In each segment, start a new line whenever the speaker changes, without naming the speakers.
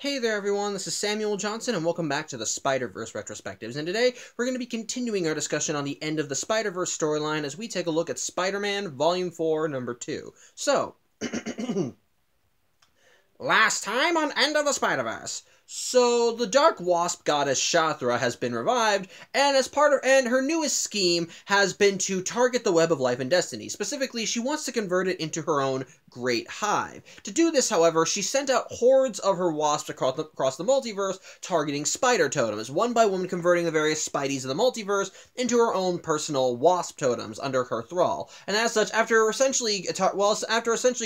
Hey there everyone, this is Samuel Johnson and welcome back to the Spider-Verse Retrospectives, and today we're going to be continuing our discussion on the end of the Spider-Verse storyline as we take a look at Spider-Man Volume 4, Number 2. So, last time on End of the Spider-Verse. So, the Dark Wasp goddess Shathra has been revived, and her newest scheme has been to target the Web of Life and Destiny. Specifically, she wants to convert it into her own Great Hive. To do this, however, she sent out hordes of her wasps across the multiverse, targeting spider totems, one by one converting the various Spideys of the multiverse into her own personal wasp totems under her thrall. And as such, after essentially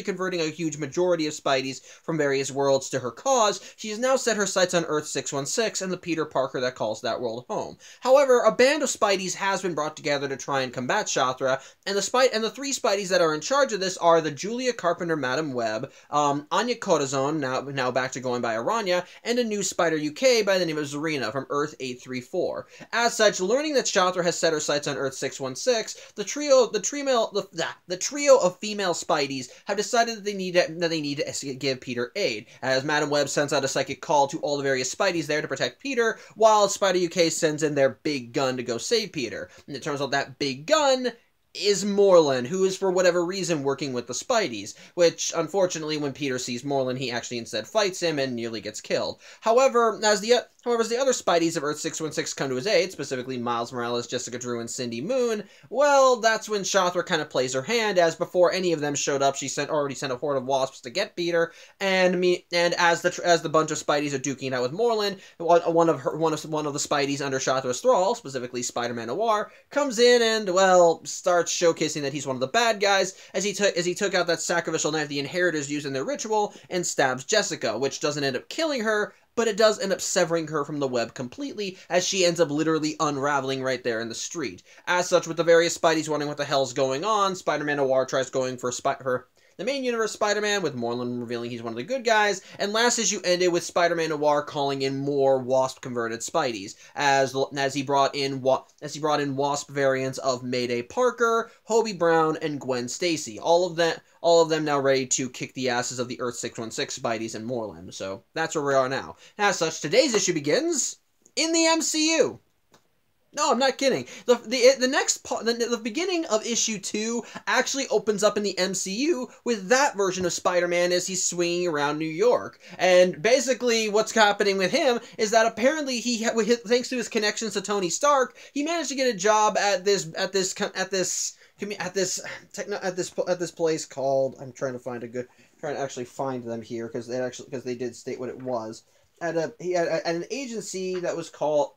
converting a huge majority of Spideys from various worlds to her cause, she has now set her sights on Earth 616 and the Peter Parker that calls that world home. However, a band of Spideys has been brought together to try and combat Shathra, and the three Spideys that are in charge of this are the Julia Carpenter Madam Web, Anya Corazon, now back to going by Aranya, and a new Spider UK by the name of Zarina from Earth 834. As such, learning that Shathra has set her sights on Earth 616, the trio of female Spideys have decided that they need to give Peter aid, as Madam Web sends out a psychic call to all the various Spideys there to protect Peter, while Spider UK sends in their big gun to go save Peter. And it turns out that big gun is Morlun, who is for whatever reason working with the Spideys, which, unfortunately, when Peter sees Morlun, he actually instead fights him and nearly gets killed. However, as the other Spideys of Earth 616 come to his aid, specifically Miles Morales, Jessica Drew, and Cindy Moon, well, that's when Shathra kind of plays her hand, as before any of them showed up, she already sent a horde of wasps to get Peter, and as the bunch of Spideys are duking it out with Morlun, one of the Spideys under Shathra's thrall, specifically Spider-Man Noir, comes in and, well, starts showcasing that he's one of the bad guys, as he took out that sacrificial knife the Inheritors used in their ritual and stabs Jessica, which doesn't end up killing her, but it does end up severing her from the web completely, as she ends up literally unraveling right there in the street. As such, with the various Spideys wondering what the hell's going on, Spider-Man Noir tries going for the main universe Spider-Man, with Morlun revealing he's one of the good guys, and last issue ended with Spider-Man Noir calling in more Wasp-converted Spideys, as he brought in Wasp variants of Mayday Parker, Hobie Brown, and Gwen Stacy. All of them now ready to kick the asses of the Earth 616 Spideys and Morlun. So that's where we are now. As such, today's issue begins in the MCU. No, I'm not kidding. The beginning of issue 2 actually opens up in the MCU with that version of Spider-Man as he's swinging around New York. And basically what's happening with him is that apparently thanks to his connections to Tony Stark, he managed to get a job at this place called, I'm trying to actually find them here because they did state what it was. At an agency that was called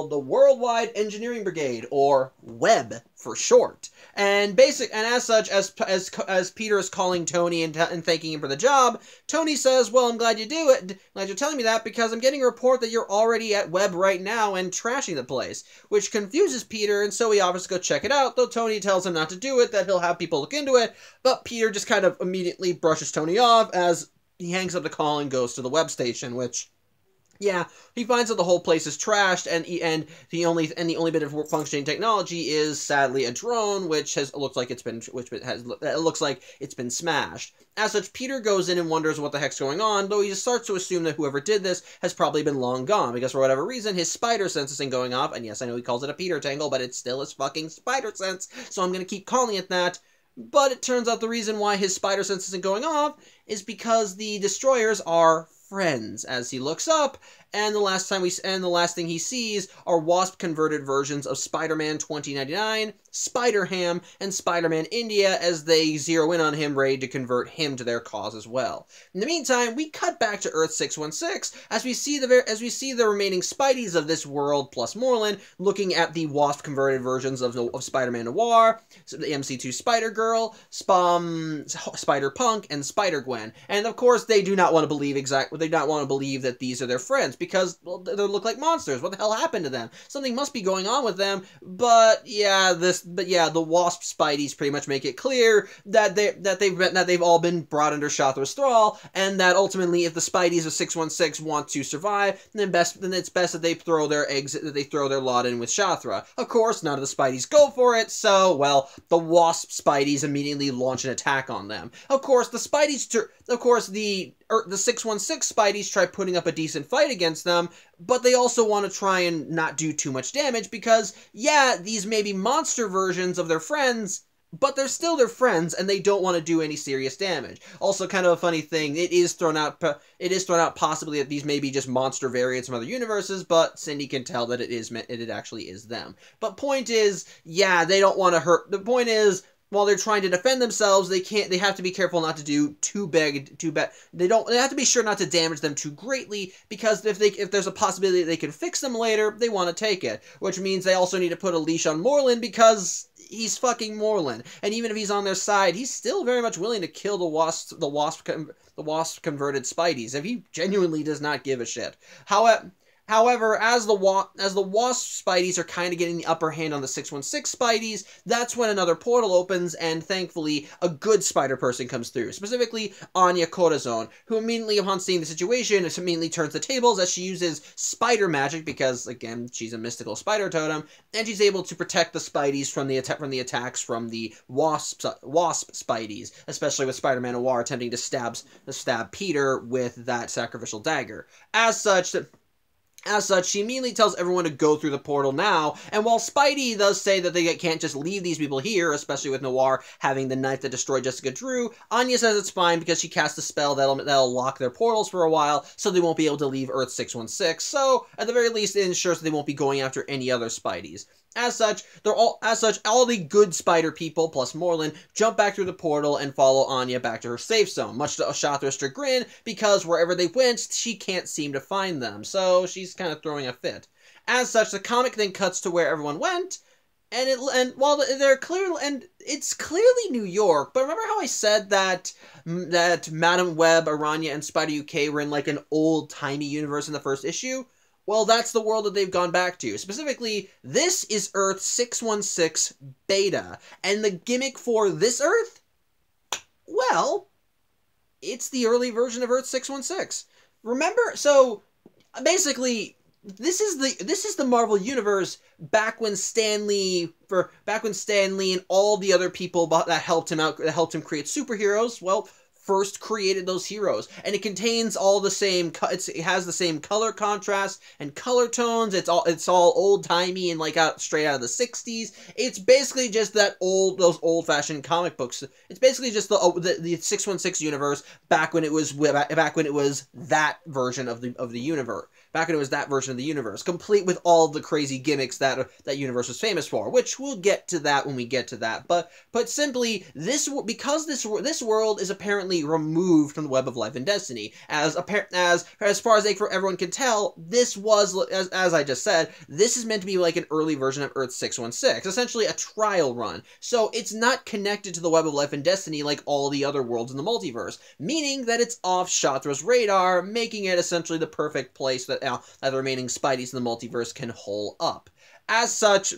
the Worldwide Engineering Brigade, or WEB for short. And as such, as Peter is calling Tony and thanking him for the job, Tony says, "Well, I'm glad you do it. Glad you're telling me that, because I'm getting a report that you're already at WEB right now and trashing the place," which confuses Peter, and so he offers to go check it out, though Tony tells him not to do it, that he'll have people look into it, but Peter just kind of immediately brushes Tony off as he hangs up the call and goes to the WEB station, which, yeah, he finds that the whole place is trashed, and the only bit of functioning technology is sadly a drone, which looks like it's been smashed. As such, Peter goes in and wonders what the heck's going on, though he just starts to assume that whoever did this has probably been long gone, because for whatever reason his spider sense isn't going off. And yes, I know he calls it a Peter tangle, but it's still his fucking spider sense, so I'm gonna keep calling it that. But it turns out the reason why his spider sense isn't going off is because the destroyers are friends, as he looks up, and the last thing he sees are Wasp-converted versions of Spider-Man 2099, Spider-Ham, and Spider-Man India, as they zero in on him, ready to convert him to their cause as well. In the meantime, we cut back to Earth 616, as we see the remaining Spideys of this world, plus Morlun, looking at the Wasp-converted versions of Spider-Man Noir, the MC2 Spider-Girl, Spider-Punk, and Spider-Gwen. And of course, they do not want to believe that these are their friends, because, well, they look like monsters. What the hell happened to them? Something must be going on with them. But yeah, the Wasp Spideys pretty much make it clear that they've all been brought under Shathra's thrall, and that ultimately, if the Spideys of 616 want to survive, then it's best that they throw their lot in with Shathra. Of course, none of the Spideys go for it, so, well, the Wasp Spideys immediately launch an attack on them. Of course, the the 616 Spideys try putting up a decent fight against them, but they also want to try and not do too much damage because, yeah, these may be monster versions of their friends, but they're still their friends, and they don't want to do any serious damage. Also, kind of a funny thing, it is thrown out possibly that these may be just monster variants from other universes, but Cindy can tell that it actually is them. But point is, yeah, they don't want to hurt. The point is, while they're trying to defend themselves, they have to be careful not to do too bad. They have to be sure not to damage them too greatly, because if there's a possibility that they can fix them later, they want to take it. Which means they also need to put a leash on Moreland, because he's fucking Moreland. And even if he's on their side, he's still very much willing to kill the wasp converted Spideys, if he genuinely does not give a shit. However, as the Wasp Spideys are kind of getting the upper hand on the 616 Spideys, that's when another portal opens, and thankfully, a good spider person comes through. Specifically, Anya Corazon, who immediately, upon seeing the situation, immediately turns the tables as she uses spider magic, because, again, she's a mystical spider totem, and she's able to protect the Spideys from the attacks from the Wasp Spideys, especially with Spider-Man Noir attempting to stab Peter with that sacrificial dagger. As such, she immediately tells everyone to go through the portal now, and while Spidey does say that they can't just leave these people here, especially with Noir having the knife that destroyed Jessica Drew, Anya says it's fine because she cast a spell that'll lock their portals for a while, so they won't be able to leave Earth 616, so at the very least it ensures that they won't be going after any other Spideys. As such, all the good spider people, plus Moreland, jump back through the portal and follow Anya back to her safe zone, much to Shathra's chagrin, because wherever they went, she can't seem to find them, so she's kind of throwing a fit. As such, the comic then cuts to where everyone went, and while it's clearly New York, but remember how I said that Madam Web, Aranya, and Spider UK were in like an old-timey universe in the first issue? Well, that's the world that they've gone back to. Specifically, this is Earth 616 Beta. And the gimmick for this Earth? Well, it's the early version of Earth 616. Remember? So, basically, this is the Marvel Universe back when Stan Lee and all the other people that helped him create superheroes, well, first created those heroes, and it contains all the same. It has the same color contrast and color tones. It's all old timey and like straight out of the '60s. It's basically just those old fashioned comic books. It's basically just the 616 universe back when it was that version of the universe. Back when it was that version of the universe, complete with all the crazy gimmicks that universe was famous for, which we'll get to that when we get to that. But simply, this world is apparently removed from the web of life and destiny. As far as everyone can tell, this was, as I just said, this is meant to be like an early version of Earth 616, essentially a trial run. So it's not connected to the web of life and destiny like all the other worlds in the multiverse, meaning that it's off Shathra's radar, making it essentially the perfect place that the remaining Spideys in the multiverse can hole up. As such,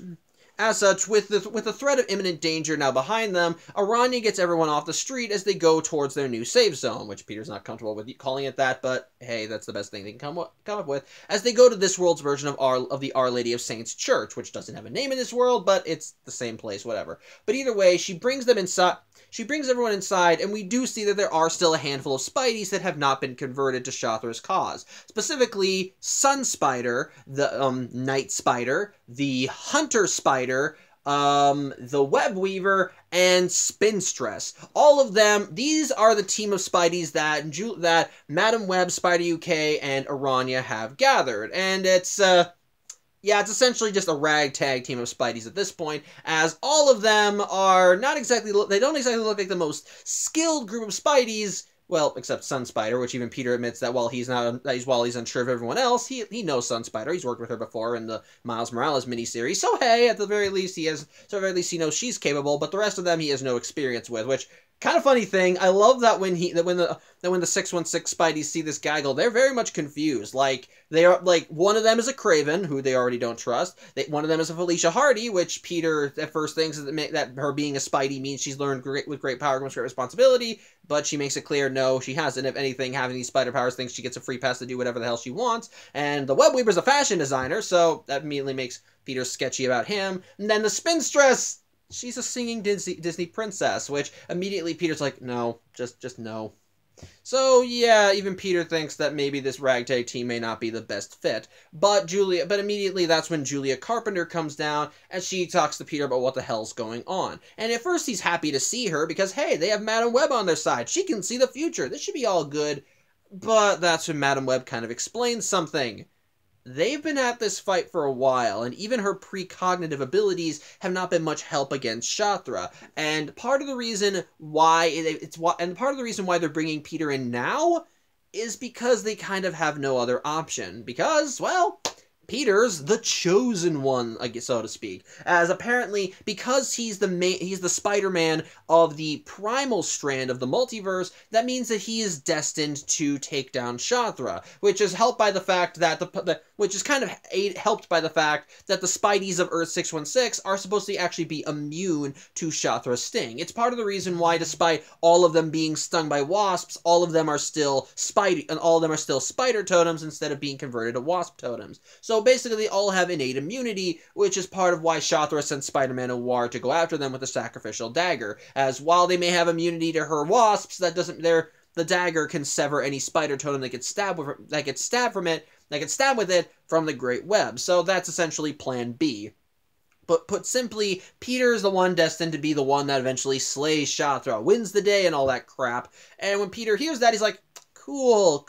with the threat of imminent danger now behind them, Aranya gets everyone off the street as they go towards their new safe zone, which Peter's not comfortable with calling it that, but hey, that's the best thing they can come up with, as they go to this world's version of the Our Lady of Saints Church, which doesn't have a name in this world, but it's the same place, whatever. But either way, she brings everyone inside, and we do see that there are still a handful of Spideys that have not been converted to Shathra's cause. Specifically, Sun Spider, the Night Spider, the Hunter Spider, the Web Weaver, and Spinstress. All of them, these are the team of Spideys that Madam Web, Spider UK, and Aranya have gathered. And it's it's essentially just a ragtag team of Spideys at this point, as all of them are they don't exactly look like the most skilled group of Spideys. Well, except Sun Spider, which even Peter admits that while he's unsure of everyone else, he knows Sun Spider. He's worked with her before in the Miles Morales miniseries. So hey, at the very least he knows she's capable, but the rest of them he has no experience with, which kind of funny thing. I love that when the 616 Spideys see this gaggle, they're very much confused. Like, they are, like, one of them is a Craven, who they already don't trust. One of them is a Felicia Hardy, which Peter at first thinks that her being a Spidey means she's learned with great power comes great responsibility, but she makes it clear, no, she hasn't. If anything, having these spider powers thinks she gets a free pass to do whatever the hell she wants. And the Web Weaver's a fashion designer, so that immediately makes Peter sketchy about him. And then the Spinstress, she's a singing Disney princess, which immediately Peter's like, no, just no. So yeah, even Peter thinks that maybe this ragtag team may not be the best fit. But immediately that's when Julia Carpenter comes down and she talks to Peter about what the hell's going on. And at first he's happy to see her because hey, they have Madam Web on their side. She can see the future. This should be all good. But that's when Madam Web kind of explains something. They've been at this fight for a while, and even her precognitive abilities have not been much help against Shatra. And part of the reason why they're bringing Peter in now is because they kind of have no other option. Because, well, Peter's the chosen one, so to speak. As apparently, because he's the Spider-Man of the primal strand of the multiverse, that means that he is destined to take down Shatra, which is helped by the fact that helped by the fact that the Spideys of Earth 616 are supposed to actually be immune to Shatra's sting. It's part of the reason why, despite all of them being stung by wasps, all of them are still spider totems instead of being converted to wasp totems. So basically, they all have innate immunity, which is part of why Shatra sent Spider-Man Noir to go after them with the sacrificial dagger. As while they may have immunity to her wasps, the dagger can sever any spider totem that gets stabbed with it from the Great Web. So that's essentially Plan B. But put simply, Peter's the one destined to be the one that eventually slays Shatra, wins the day, and all that crap. And when Peter hears that, he's like, cool.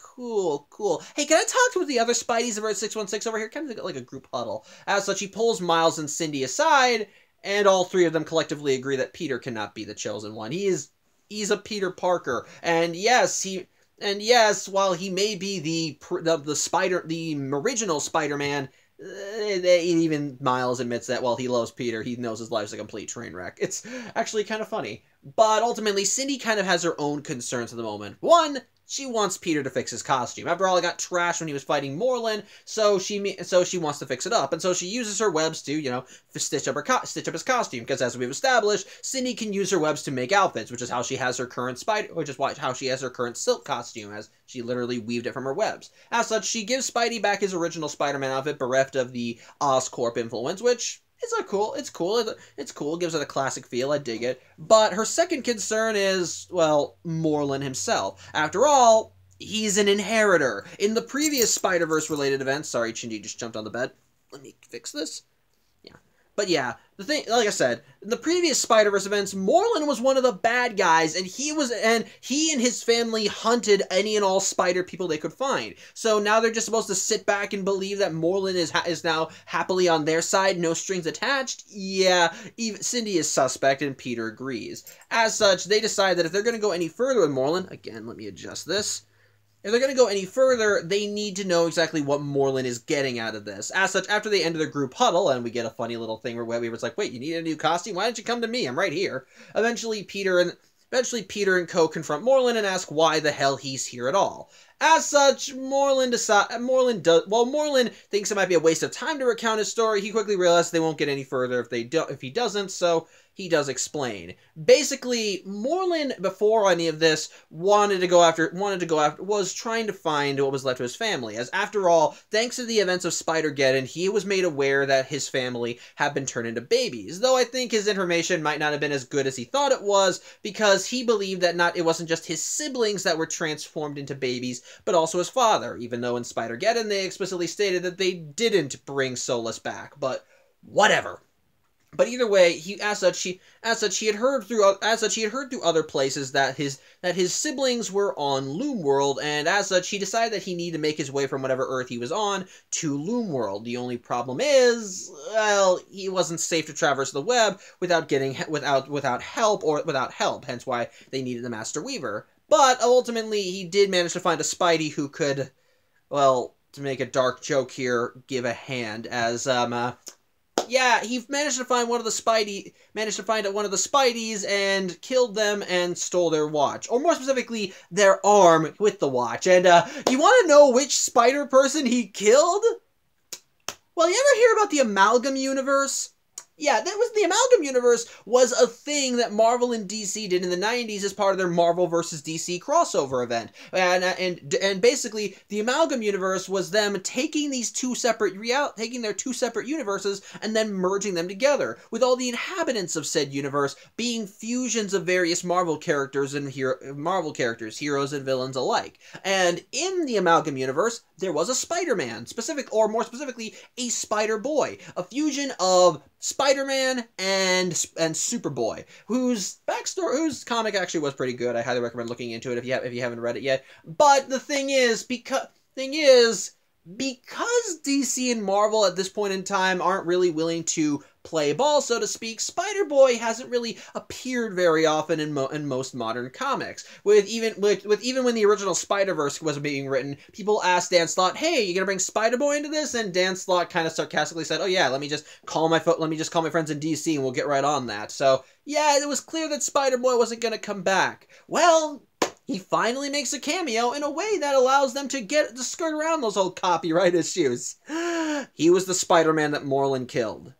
Hey, can I talk to the other Spideys of Earth 616 over here? Kind of like a group huddle. As such, he pulls Miles and Cindy aside, and all three of them collectively agree that Peter cannot be the chosen one. He's a Peter Parker. And yes, while he may be the original Spider-Man, even Miles admits that while he loves Peter, he knows his life's a complete train wreck. It's actually kind of funny. But ultimately, Cindy kind of has her own concerns at the moment. One, she wants Peter to fix his costume. After all, it got trashed when he was fighting Morlun, so she wants to fix it up. And so she uses her webs to, stitch up his costume. Because as we've established, Cindy can use her webs to make outfits, which is how she has her current silk costume, as she literally weaved it from her webs. As such, she gives Spidey back his original Spider-Man outfit, bereft of the Oscorp influence, which it's cool. It gives it a classic feel. I dig it. But her second concern is, well, Morlun himself. After all, he's an inheritor. In the previous Spider-Verse related events, sorry, Chindy just jumped on the bed. Let me fix this. Yeah. But yeah, the thing, like I said, in the previous Spider-Verse events, Morlun was one of the bad guys, and he and his family hunted any and all spider people they could find. So now they're just supposed to sit back and believe that Morlun is now happily on their side, no strings attached? Yeah, even Cindy is suspect, and Peter agrees. As such, they decide that if they're going to go any further with Morlun, again, let me adjust this. If they're going to go any further, they need to know exactly what Morlun is getting out of this. As such, after they enter their group huddle, and we get a funny little thing where Weaver's like, wait, you need a new costume? Why don't you come to me? I'm right here. Eventually, Peter and Co. confront Morlun and ask why the hell he's here at all. As such, Morlun thinks it might be a waste of time to recount his story. He quickly realizes they won't get any further if he doesn't, so he does explain. Basically, Morlun, before any of this, was trying to find what was left of his family, as after all, thanks to the events of Spider-Geddon, he was made aware that his family had been turned into babies, though I think his information might not have been as good as he thought it was, because he believed that it wasn't just his siblings that were transformed into babies, but also his father, even though in Spider-Geddon they explicitly stated that they didn't bring Solus back, but whatever. But either way, he had heard through other places that his siblings were on Loomworld, and as such, he decided that he needed to make his way from whatever Earth he was on to Loomworld. The only problem is, well, he wasn't safe to traverse the web without help. Hence why they needed the Master Weaver. But ultimately, he did manage to find a Spidey who could, well, to make a dark joke here, give a hand. As yeah, he managed to find one of the Spideys and killed them and stole their watch. Or more specifically, their arm with the watch. And you want to know which spider person he killed? Well, you ever hear about the Amalgam universe? Yeah, that was the Amalgam Universe was a thing that Marvel and DC did in the 90s as part of their Marvel versus DC crossover event. And basically the Amalgam Universe was them taking these taking their two separate universes and then merging them together, with all the inhabitants of said universe being fusions of various Marvel characters, heroes and villains alike. And in the Amalgam Universe, there was a Spider-Man, more specifically, a Spider-Boy, a fusion of Spider-Man and Superboy, whose comic actually was pretty good. I highly recommend looking into it if you haven't read it yet. But the thing is, because DC and Marvel at this point in time aren't really willing to play ball, so to speak, Spider-Boy hasn't really appeared very often in most modern comics. Even when the original Spider-Verse was being written, people asked Dan Slott, "Hey, you gonna bring Spider-Boy into this?" And Dan Slott kind of sarcastically said, "Oh yeah, let me just call my friends in DC and we'll get right on that." So yeah, it was clear that Spider-Boy wasn't gonna come back. Well, he finally makes a cameo in a way that allows them to skirt around those old copyright issues. He was the Spider-Man that Morlun killed.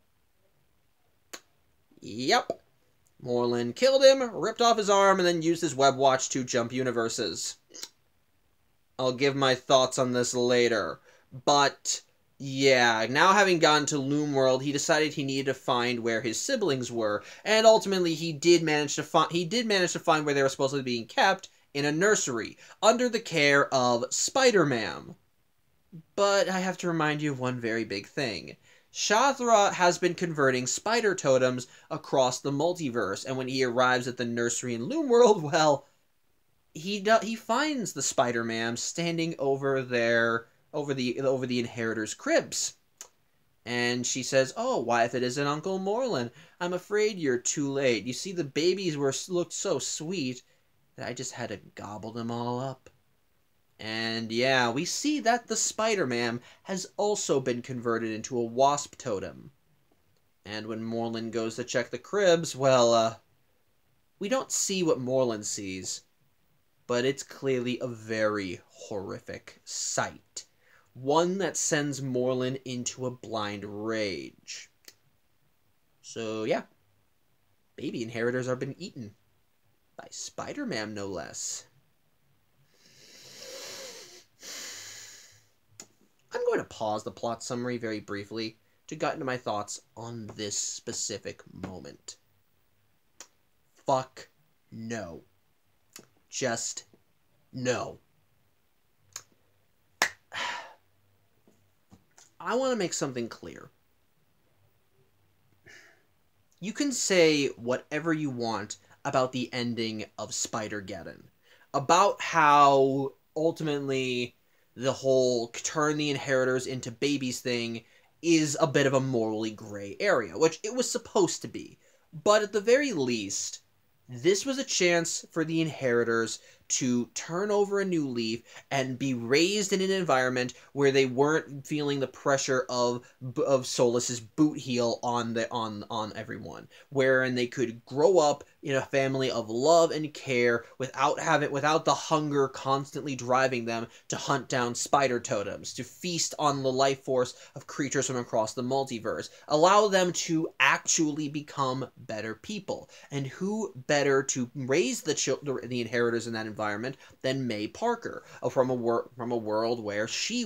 Yep. Morlun killed him, ripped off his arm, and then used his web watch to jump universes. I'll give my thoughts on this later. But yeah, now having gotten to Loom World, he decided he needed to find where his siblings were, and ultimately he did manage to find where they were supposedly being kept, in a nursery, under the care of Spider-Man. But I have to remind you of one very big thing. Shathra has been converting spider totems across the multiverse, and when he arrives at the nursery in Loom World, well, he finds the Spider-Man standing over the Inheritor's cribs. And she says, "Oh, why, if it isn't Uncle Morlun, I'm afraid you're too late. You see, the babies looked so sweet that I just had to gobble them all up." And yeah, we see that the Spider-Man has also been converted into a wasp totem. And when Morlun goes to check the cribs, well, we don't see what Morlun sees, but it's clearly a very horrific sight. One that sends Morlun into a blind rage. So yeah, baby inheritors are been eaten. By Spider-Man, no less. I'm going to pause the plot summary very briefly to get into my thoughts on this specific moment. Fuck no. Just no. I want to make something clear. You can say whatever you want about the ending of Spider-Geddon, about how ultimately the whole turn the inheritors into babies thing is a bit of a morally gray area, which it was supposed to be. But at the very least, this was a chance for the inheritors to turn over a new leaf and be raised in an environment where they weren't feeling the pressure of Solus's boot heel on everyone, wherein they could grow up in a family of love and care without the hunger constantly driving them to hunt down spider totems, to feast on the life force of creatures from across the multiverse, allow them to actually become better people. And who better to raise the inheritors in that environment than May Parker, from a world where she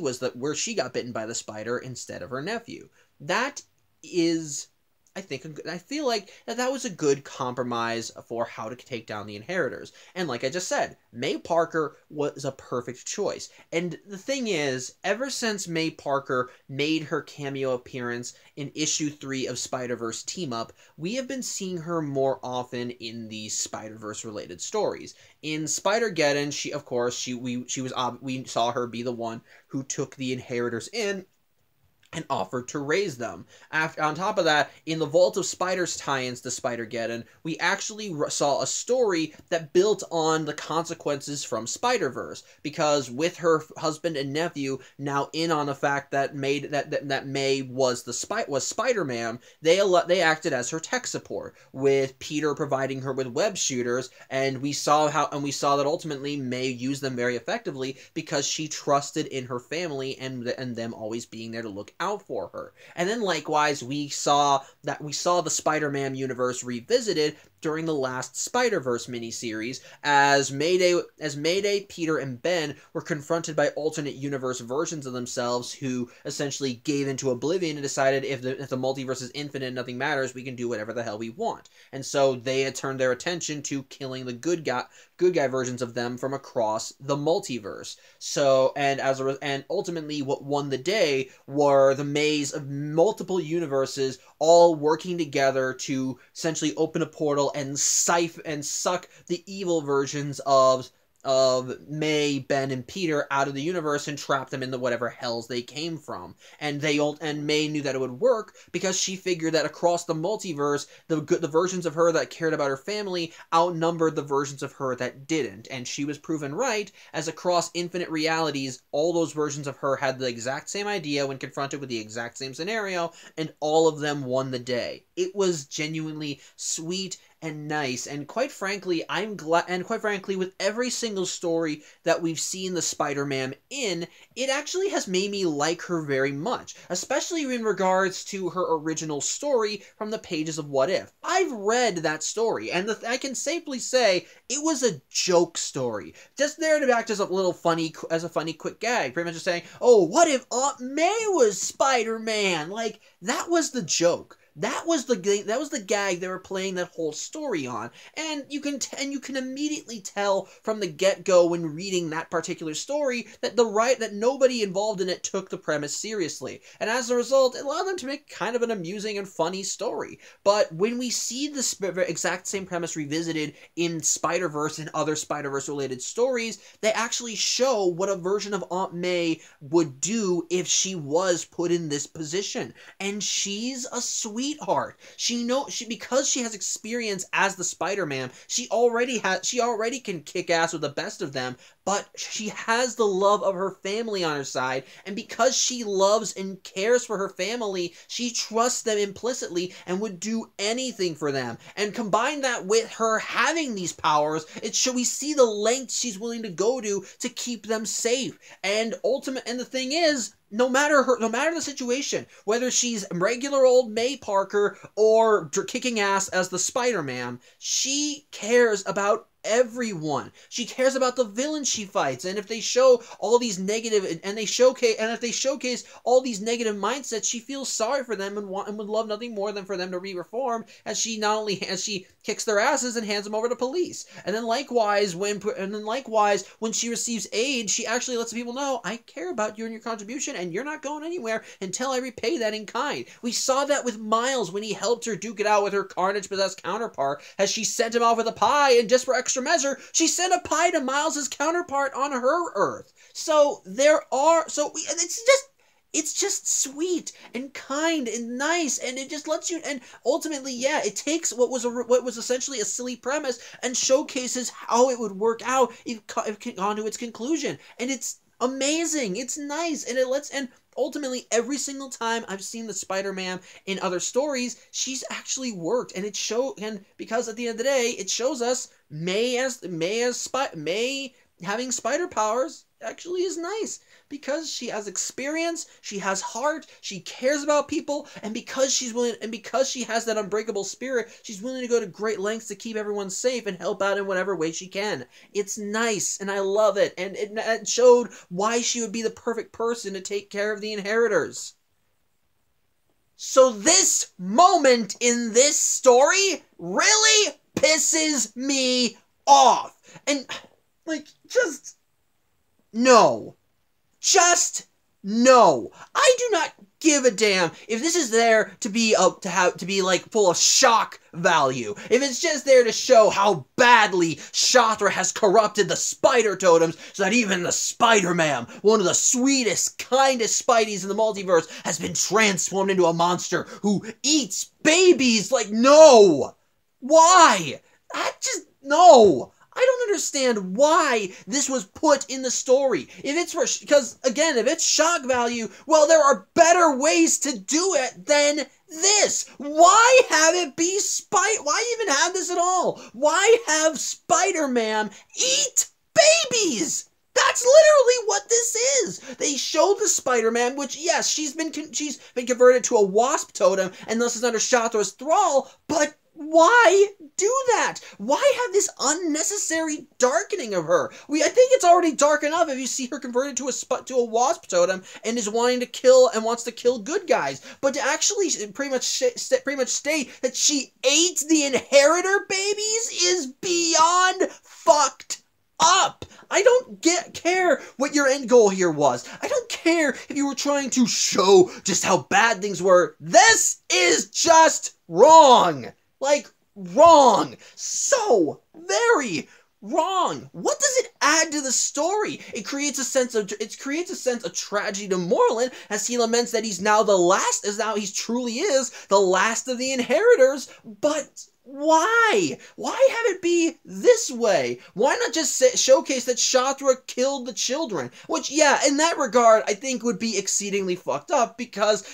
got bitten by the spider instead of her nephew. That is, I feel like that was a good compromise for how to take down the inheritors. And like I just said, May Parker was a perfect choice. And the thing is, ever since May Parker made her cameo appearance in issue 3 of Spider-Verse Team Up, we have been seeing her more often in these Spider-Verse related stories. In Spider-Geddon, we saw her be the one who took the inheritors in and offered to raise them. On top of that, in the Vault of Spiders tie-ins to Spider-Geddon, we actually saw a story that built on the consequences from Spider-Verse, because with her husband and nephew now in on the fact that May was Spider-Man, they acted as her tech support, with Peter providing her with web shooters, and we saw that ultimately May used them very effectively because she trusted in her family and them always being there to look out for her. And then likewise, we saw the Spider-Man universe revisited during the last Spider-Verse miniseries as Mayday, Peter, and Ben were confronted by alternate universe versions of themselves who essentially gave into oblivion and decided if the multiverse is infinite and nothing matters, we can do whatever the hell we want. And so they had turned their attention to killing the good guy versions of them from across the multiverse. So, and ultimately what won the day were the maze of multiple universes all working together to essentially open a portal and suck the evil versions of May, Ben, and Peter out of the universe and trap them in the whatever hells they came from. And May knew that it would work because she figured that across the multiverse, the versions of her that cared about her family outnumbered the versions of her that didn't. And she was proven right, as across infinite realities, all those versions of her had the exact same idea when confronted with the exact same scenario, and all of them won the day. It was genuinely sweet and nice, and quite frankly, I'm glad, and quite frankly, with every single story that we've seen the Spider-Man in, it actually has made me like her very much, especially in regards to her original story from the pages of What If. I've read that story, and I can safely say it was a joke story, just there to act as a little funny, quick gag, pretty much just saying, oh, what if Aunt May was Spider-Man? Like, that was the joke. That was the gag they were playing that whole story on, and you can immediately tell from the get-go when reading that particular story that that nobody involved in it took the premise seriously, and as a result, it allowed them to make kind of an amusing and funny story. But when we see the exact same premise revisited in Spider-Verse and other Spider-Verse related stories, they actually show what a version of Aunt May would do if she was put in this position, and she's a sweetheart. Because she has experience as the Spider-Man, she already can kick ass with the best of them, but she has the love of her family on her side, and because she loves and cares for her family, she trusts them implicitly and would do anything for them. And combine that with her having these powers, we see the lengths she's willing to go to keep them safe. And the thing is, no matter the situation, whether she's regular old May Parker or kicking ass as the Spider-Man, she cares about everyone. She cares about the villains she fights, and if they show all these negative and if they showcase all these negative mindsets, she feels sorry for them and would love nothing more than for them to reform, as she kicks their asses and hands them over to police. And then likewise when she receives aid, she actually lets people know, I care about you and your contribution, and you're not going anywhere until I repay that in kind. We saw that with Miles when he helped her duke it out with her Carnage-possessed counterpart, as she sent him off with a pie, and just for extra measure, she sent a pie to Miles's counterpart on her Earth. So it's just sweet and kind and nice, and it just lets you, and ultimately, yeah, it takes what was essentially a silly premise and showcases how it would work out if gone to its conclusion, and it's amazing. It's nice, and ultimately, every single time I've seen the Spider-Man in other stories, she's actually worked, and because at the end of the day, it shows us May having spider powers actually is nice, because she has experience, she has heart, she cares about people, and because she has that unbreakable spirit, she's willing to go to great lengths to keep everyone safe and help out in whatever way she can. It's nice, and I love it, and it showed why she would be the perfect person to take care of the inheritors. So this moment in this story really pisses me off. And, no. Just no. I do not give a damn if this is there to be full of shock value. If it's just there to show how badly Shathra has corrupted the spider totems so that even the Spider-Man, one of the sweetest, kindest Spideys in the multiverse, has been transformed into a monster who eats babies. No. Why? No. I don't understand why this was put in the story. Because, again, if it's shock value, well, there are better ways to do it than this. Why have it be why even have this at all? Why have Spider-Man eat babies? That's literally what this is. They showed the Spider-Man, which, yes, she's been converted to a wasp totem and thus is under Shathra's thrall, but why do that? Why have this unnecessary darkening of her? I think it's already dark enough if you see her converted to a wasp totem and is wanting to kill and wants to kill good guys. But to actually pretty much state that she ate the inheritor babies is beyond fucked up. I don't care what your end goal here was. I don't care if you were trying to show just how bad things were. This is just wrong. Like, wrong. So very wrong. What does it add to the story? It creates a sense of tragedy to Morlun as he laments that he's now he truly is the last of the inheritors, but why? Why have it be this way? Why not just showcase that Shathra killed the children? Which, yeah, in that regard, I think would be exceedingly fucked up because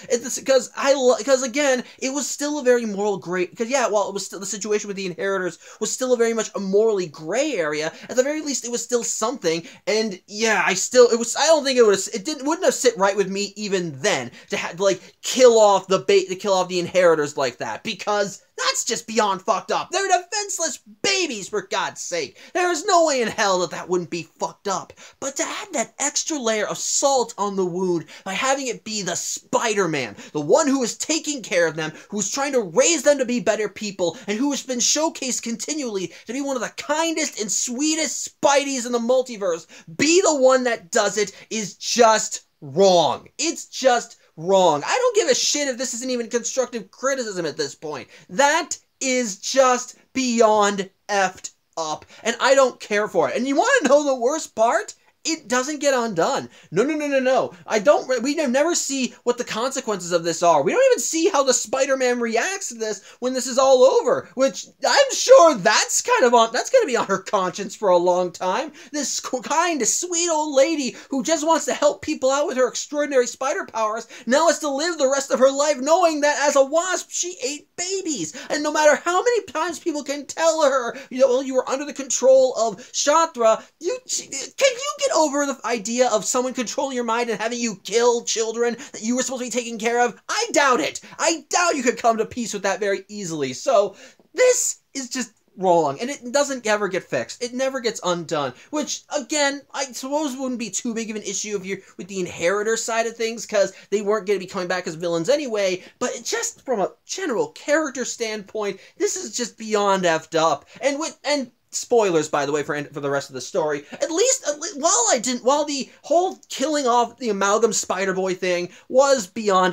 again, it was still a very moral gray. Because yeah, while it was still the situation with the inheritors was still a very much a morally gray area, at the very least, it was still something. And yeah, I don't think wouldn't have sit right with me even then to kill off the inheritors like that, because that's just beyond fucked up. They're defenseless babies, for God's sake. There is no way in hell that wouldn't be fucked up. But to add that extra layer of salt on the wound by having it be the Spider-Man, the one who is taking care of them, who's trying to raise them to be better people, and who has been showcased continually to be one of the kindest and sweetest Spideys in the multiverse, be the one that does it is just wrong. It's just wrong. I don't give a shit if this isn't even constructive criticism at this point. That is just beyond effed up, and I don't care for it. And you want to know the worst part? It doesn't get undone. No. We never see what the consequences of this are. We don't even see how the Spider-Man reacts to this when this is all over, which I'm sure that's going to be on her conscience for a long time. This kind, sweet old lady who just wants to help people out with her extraordinary spider powers now has to live the rest of her life knowing that as a wasp, she ate babies. And no matter how many times people can tell her, you were under the control of Shathra, can you get over the idea of someone controlling your mind and having you kill children that you were supposed to be taking care of? I doubt it. I doubt you could come to peace with that very easily. So this is just wrong, and it doesn't ever get fixed. It never gets undone, which, again, I suppose wouldn't be too big of an issue with the inheritor side of things, because they weren't going to be coming back as villains anyway, but just from a general character standpoint, this is just beyond effed up. And spoilers, by the way, for the rest of the story. At least while the whole killing off the Amalgam Spider-Boy thing was kind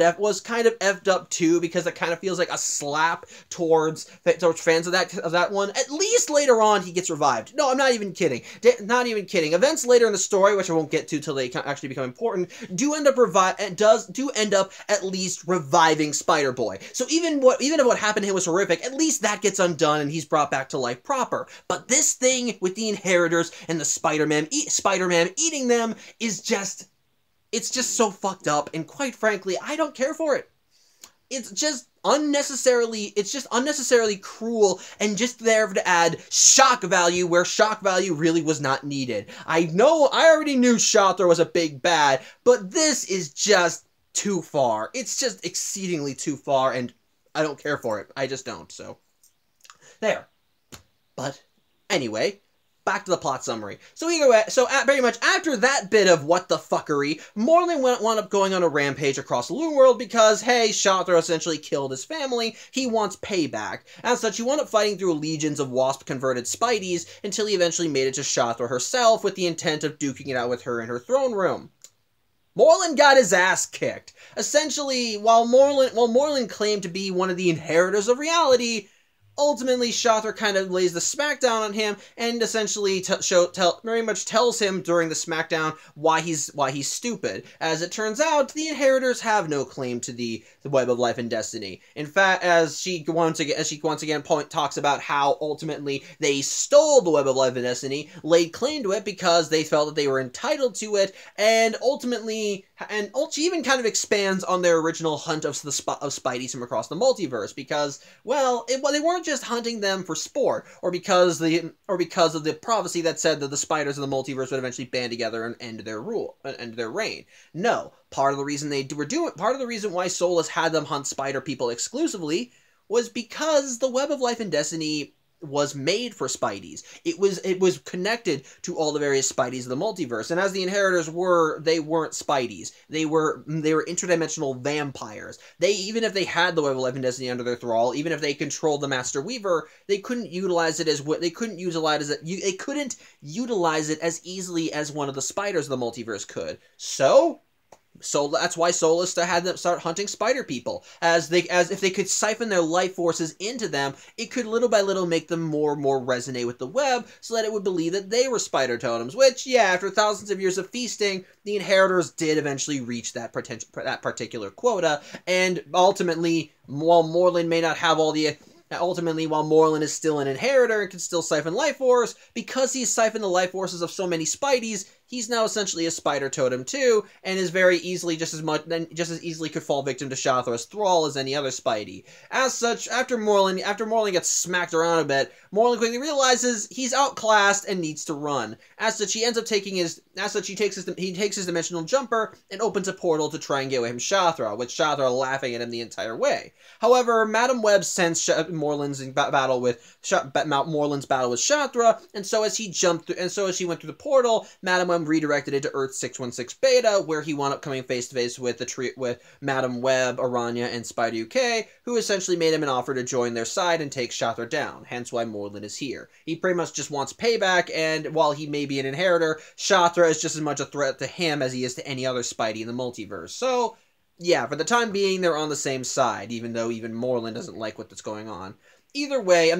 of effed up too, because it kind of feels like a slap towards fans of that one. At least later on, he gets revived. No, I'm not even kidding. Not even kidding. Events later in the story, which I won't get to till they actually become important, do end up at least reviving Spider-Boy. So even if what happened to him was horrific, at least that gets undone and he's brought back to life proper. But this thing with the inheritors and the Spider-Man eating them is just so fucked up, and quite frankly, I don't care for it. It's just unnecessarily cruel and just there to add shock value where shock value really was not needed. I already knew Shathra was a big bad, but this is just too far. It's just exceedingly too far, and I don't care for it. I just don't, so there. But anyway, back to the plot summary. So very much after that bit of what the fuckery, Morlun wound up going on a rampage across the Loon World because, hey, Shathra essentially killed his family. He wants payback. As such, he wound up fighting through legions of wasp-converted Spideys until he eventually made it to Shathra herself with the intent of duking it out with her in her throne room. Morlun got his ass kicked. Essentially, while Morlun claimed to be one of the inheritors of reality, ultimately, Shathra kind of lays the smackdown on him and essentially very much tells him during the smackdown why he's stupid. As it turns out, the inheritors have no claim to the web of life and destiny. In fact, as she once again talks about how ultimately they stole the web of life and destiny, laid claim to it because they felt that they were entitled to it, and she even kind of expands on their original hunt of Spideys from across the multiverse because, well, they weren't just hunting them for sport, or because of the prophecy that said that the spiders of the multiverse would eventually band together and end their reign. No, part of the reason why Solus had them hunt spider people exclusively was because the Web of Life and Destiny was made for Spideys. It was connected to all the various Spideys of the multiverse, and as the Inheritors they weren't Spideys. They were interdimensional vampires. Even if they had the Web of Life and Destiny under their thrall, even if they controlled the Master Weaver, they couldn't utilize it as easily as one of the spiders of the multiverse could. So that's why Solus had them start hunting spider people, as if they could siphon their life forces into them, it could little by little make them more and more resonate with the web, so that it would believe that they were spider totems. Which, yeah, after thousands of years of feasting, the Inheritors did eventually reach that particular quota, and ultimately, while Moreland is still an Inheritor and can still siphon life force, because he's siphoned the life forces of so many Spideys, he's now essentially a spider totem too, and is very easily just as easily could fall victim to Shathra's thrall as any other Spidey. As such, after Moreland gets smacked around a bit, Moreland quickly realizes he's outclassed and needs to run. As such, he takes his dimensional jumper and opens a portal to try and get away from Shathra, with Shathra laughing at him the entire way. However, Madam Web sensed Moreland's battle with Shathra, and so as she went through the portal, Madam Web redirected it to Earth 616 Beta, where he wound up coming face to face with Madam Web, Aranya, and Spider UK, who essentially made him an offer to join their side and take Shathra down. Hence why Moreland is here. He pretty much just wants payback, and while he may be an Inheritor, Shathra is just as much a threat to him as he is to any other Spidey in the multiverse. So, yeah, for the time being, they're on the same side, even though even Moreland doesn't like what's going on. Either way,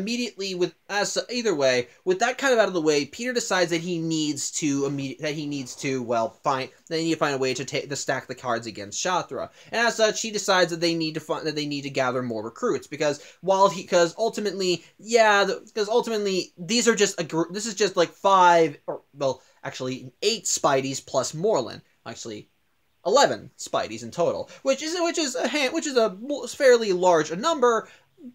with that kind of out of the way, Peter decides that he needs to find a way to stack the cards against Shathra, and as such, he decides that they need to gather more recruits, because ultimately these are just this is just like 8 Spideys plus Moreland, actually 11 Spideys in total, which is a fairly large number.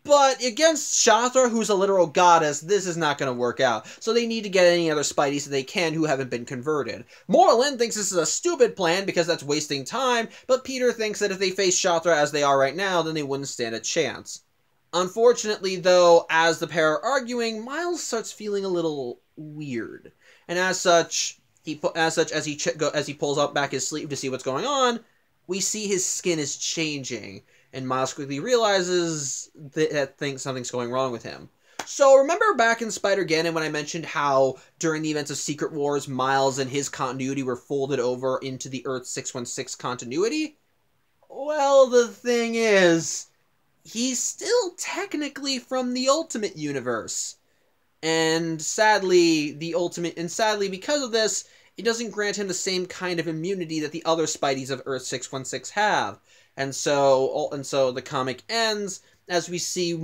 But against Shathra, who's a literal goddess, this is not going to work out. So they need to get any other Spideys that they can who haven't been converted. Moreland thinks this is a stupid plan because that's wasting time, but Peter thinks that if they face Shathra as they are right now, then they wouldn't stand a chance. Unfortunately, though, as the pair are arguing, Miles starts feeling a little weird. And as he pulls up back his sleeve to see what's going on, we see his skin is changing. And Miles quickly realizes that something's going wrong with him. So remember back in Spider-Geddon when I mentioned how during the events of Secret Wars, Miles and his continuity were folded over into the Earth 616 continuity? Well, the thing is, he's still technically from the Ultimate Universe. And sadly, because of this, it doesn't grant him the same kind of immunity that the other Spideys of Earth 616 have. And so the comic ends as we see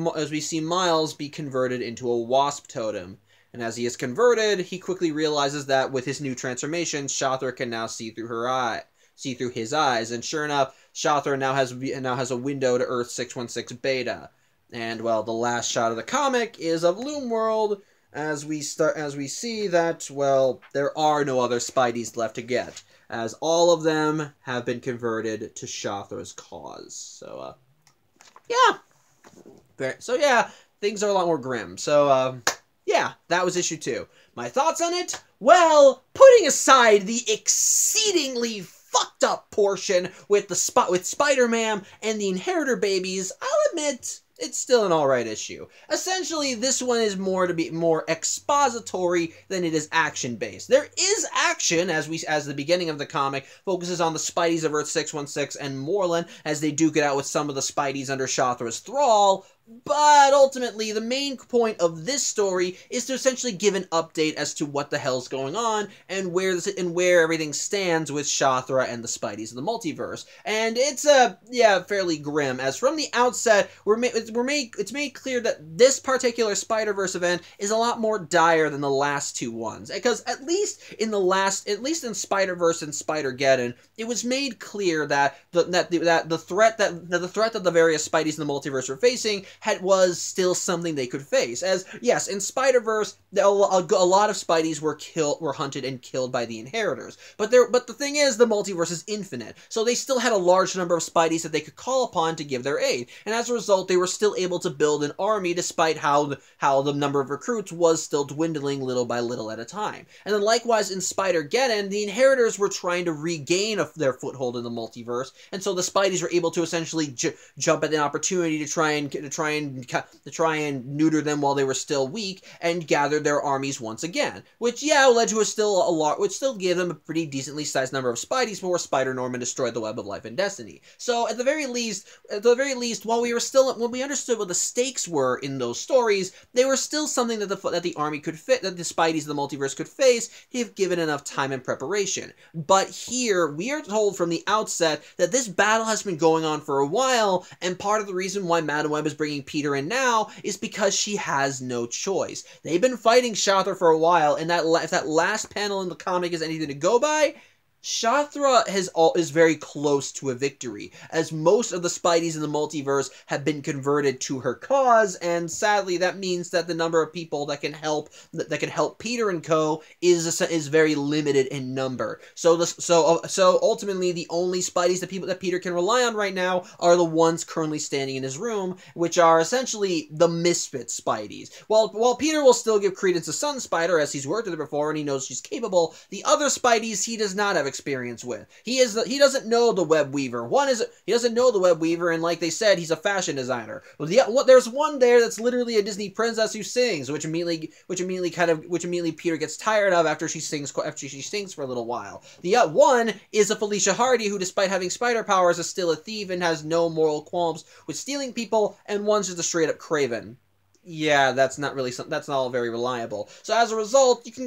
Miles be converted into a wasp totem. And as he is converted, he quickly realizes that with his new transformation, Shathra can now see through his eyes. And sure enough, Shathra now has a window to Earth 616 Beta. And well, the last shot of the comic is of Loom World, as we see that, well, there are no other Spideys left to get, as all of them have been converted to Shathra's cause. So, yeah, things are a lot more grim. So, yeah, that was issue 2. My thoughts on it? Well, putting aside the exceedingly fucked up portion with Spider-Man and the Inheritor babies, I'll admit it's still an alright issue. Essentially, this one is more expository than it is action-based. There is action, as the beginning of the comic focuses on the Spideys of Earth 616 and Moreland as they duke it out with some of the Spideys under Shathra's thrall, but ultimately, the main point of this story is to essentially give an update as to what the hell's going on and where everything stands with Shathra and the Spideys of the multiverse. And it's fairly grim, as from the outset, it's made clear that this particular Spider-Verse event is a lot more dire than the last two ones, because at least in Spider-Verse and Spider-Geddon, it was made clear that the threat that the various Spideys in the multiverse were facing was still something they could face. As yes, in Spider-Verse, a lot of Spideys were hunted and killed by the Inheritors, but the thing is, the multiverse is infinite, so they still had a large number of Spideys that they could call upon to give their aid, and as a result, they were still able to build an army despite how the number of recruits was still dwindling little by little at a time. And then likewise in Spider-Geddon, the Inheritors were trying to regain their foothold in the multiverse, and so the Spideys were able to essentially jump at the opportunity to try and neuter them while they were still weak and gather their armies once again, which led to which still gave them a pretty decently sized number of Spideys before Spider-Norman destroyed the Web of Life and Destiny. So at the very least, when we understood what the stakes were in those stories, they were still something that the army could fit, that the Spideys of the multiverse could face if given enough time and preparation. But here, we are told from the outset that this battle has been going on for a while, and part of the reason why Madam Web is bringing Peter in now is because she has no choice. They've been fighting Shathra for a while, and if that last panel in the comic is anything to go by, Shathra is very close to a victory, as most of the Spideys in the multiverse have been converted to her cause, and sadly that means that the number of people that can help Peter and co. is very limited in number. So ultimately the only Spideys that Peter can rely on right now are the ones currently standing in his room, which are essentially the misfit Spideys. While Peter will still give credence to Sun Spider, as he's worked with her before and he knows she's capable, the other Spideys he does not have experience with. He doesn't know the Web Weaver. He doesn't know the Web Weaver, and like they said, he's a fashion designer. Well, there's one there that's literally a Disney princess who sings, which immediately Peter gets tired of after she sings for a little while. The one is a Felicia Hardy who, despite having spider powers, is still a thief and has no moral qualms with stealing people, and one's just a straight up Craven. Yeah, that's not all very reliable. So as a result, it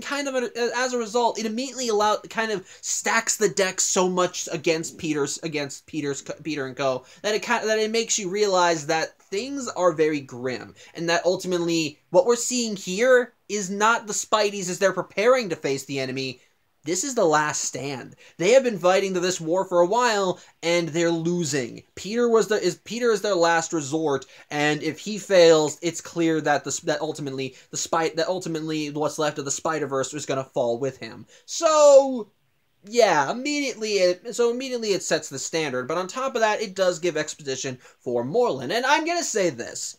immediately kind of stacks the deck so much against Peter and co. that it makes you realize that things are very grim, and that ultimately what we're seeing here is not the Spideys as they're preparing to face the enemy. This is the last stand. They have been fighting this war for a while, and they're losing. Peter is their last resort, and if he fails, it's clear that ultimately what's left of the Spider-Verse is going to fall with him. So yeah, immediately it sets the standard, but on top of that, it does give exposition for Moreland. And I'm gonna say this.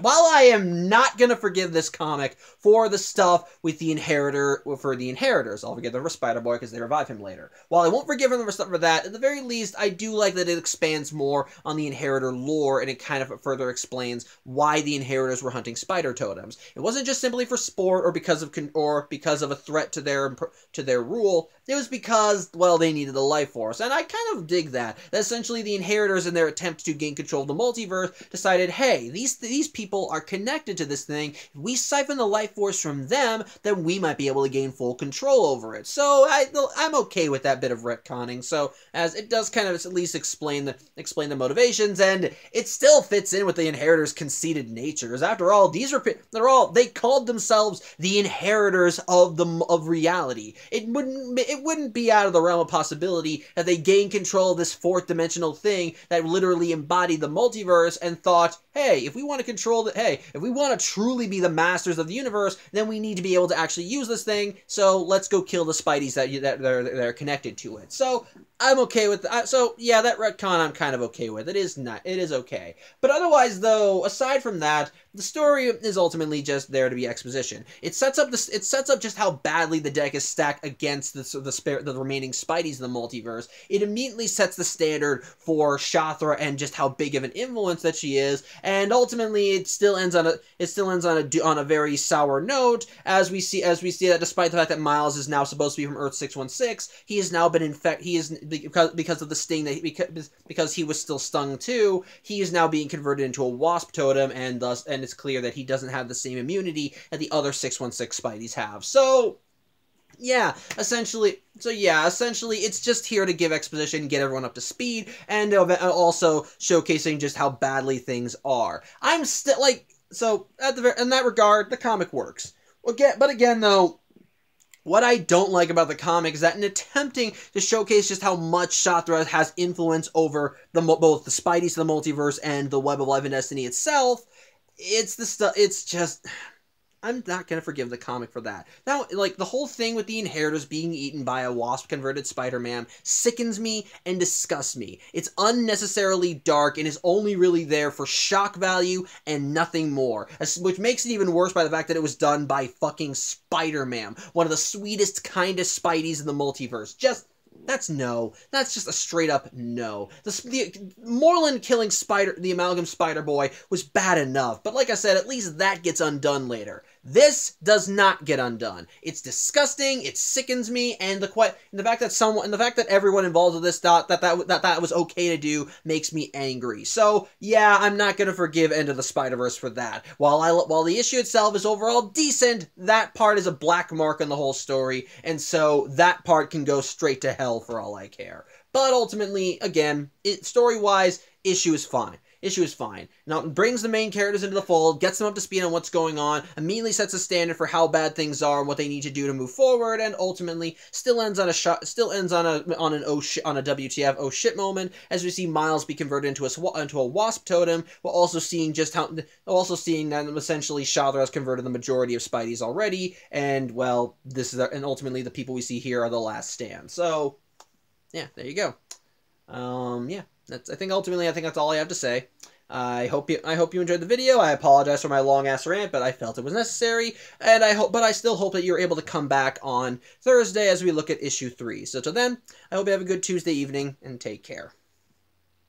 While I am not gonna forgive this comic for the stuff with the Inheritors, I'll forgive them for Spider-Boy because they revive him later. While I won't forgive them for stuff for that, at the very least, I do like that it expands more on the Inheritor lore, and it kind of further explains why the Inheritors were hunting spider totems. It wasn't just simply for sport or because of a threat to their rule. It was because, well, they needed the life force, and I kind of dig that. That essentially the Inheritors, in their attempt to gain control of the multiverse, decided, hey, these people are connected to this thing. If we siphon the life force from them, then we might be able to gain full control over it. So I'm okay with that bit of retconning. So as it does kind of at least explain the motivations, and it still fits in with the Inheritors' conceited natures. After all, they called themselves the Inheritors of reality. It wouldn't be out of the realm of possibility that they gain control of this fourth dimensional thing that literally embodied the multiverse and thought, hey, if we want to truly be the masters of the universe, then we need to be able to actually use this thing, so let's go kill the Spideys that are connected to it. So I'm okay with that. So yeah, that retcon I'm kind of okay with. It is okay. But otherwise, though, aside from that, the story is ultimately just there to be exposition. It sets up just how badly the deck is stacked against the remaining Spideys in the multiverse. It immediately sets the standard for Shathra and just how big of an influence that she is, and ultimately it still ends on a very sour note, as we see that despite the fact that Miles is now supposed to be from Earth 616, he has now been infected. Because of the sting because he was still stung too, he is now being converted into a wasp totem, and it's clear that he doesn't have the same immunity that the other 616 Spideys have. So Yeah, essentially. So yeah, essentially, it's just here to give exposition, get everyone up to speed, and also showcasing just how badly things are. I'm still like, so in that regard, the comic works. Again, but again, though, what I don't like about the comic is that in attempting to showcase just how much Shathra has influence over both the Spideys of the multiverse and the Web of Life and Destiny itself, it's the stuff. It's just. I'm not gonna forgive the comic for that. Now, like, the whole thing with the Inheritors being eaten by a wasp-converted Spider-Man sickens me and disgusts me. It's unnecessarily dark and is only really there for shock value and nothing more. Which makes it even worse by the fact that it was done by fucking Spider-Man, one of the sweetest, kindest Spideys in the multiverse. That's just a straight up no. The Moreland killing the Amalgam Spider-Boy was bad enough, but like I said, at least that gets undone later. This does not get undone. It's disgusting. It sickens me, and the fact that everyone involved with this thought that was okay to do makes me angry. So yeah, I'm not gonna forgive End of the Spider-Verse for that. While the issue itself is overall decent, that part is a black mark on the whole story, and so that part can go straight to hell for all I care. But ultimately, again, story-wise, issue is fine. Issue is fine. Now, it brings the main characters into the fold, gets them up to speed on what's going on, immediately sets a standard for how bad things are and what they need to do to move forward, and ultimately still ends on a WTF oh shit moment as we see Miles be converted into a wasp totem, while also seeing that essentially Shathra has converted the majority of Spideys already, and well, and ultimately the people we see here are the last stand. So yeah, there you go. Yeah. I think that's all I have to say. I hope you enjoyed the video. I apologize for my long ass rant, but I felt it was necessary, and I still hope that you're able to come back on Thursday as we look at issue 3. So till then, I hope you have a good Tuesday evening and take care.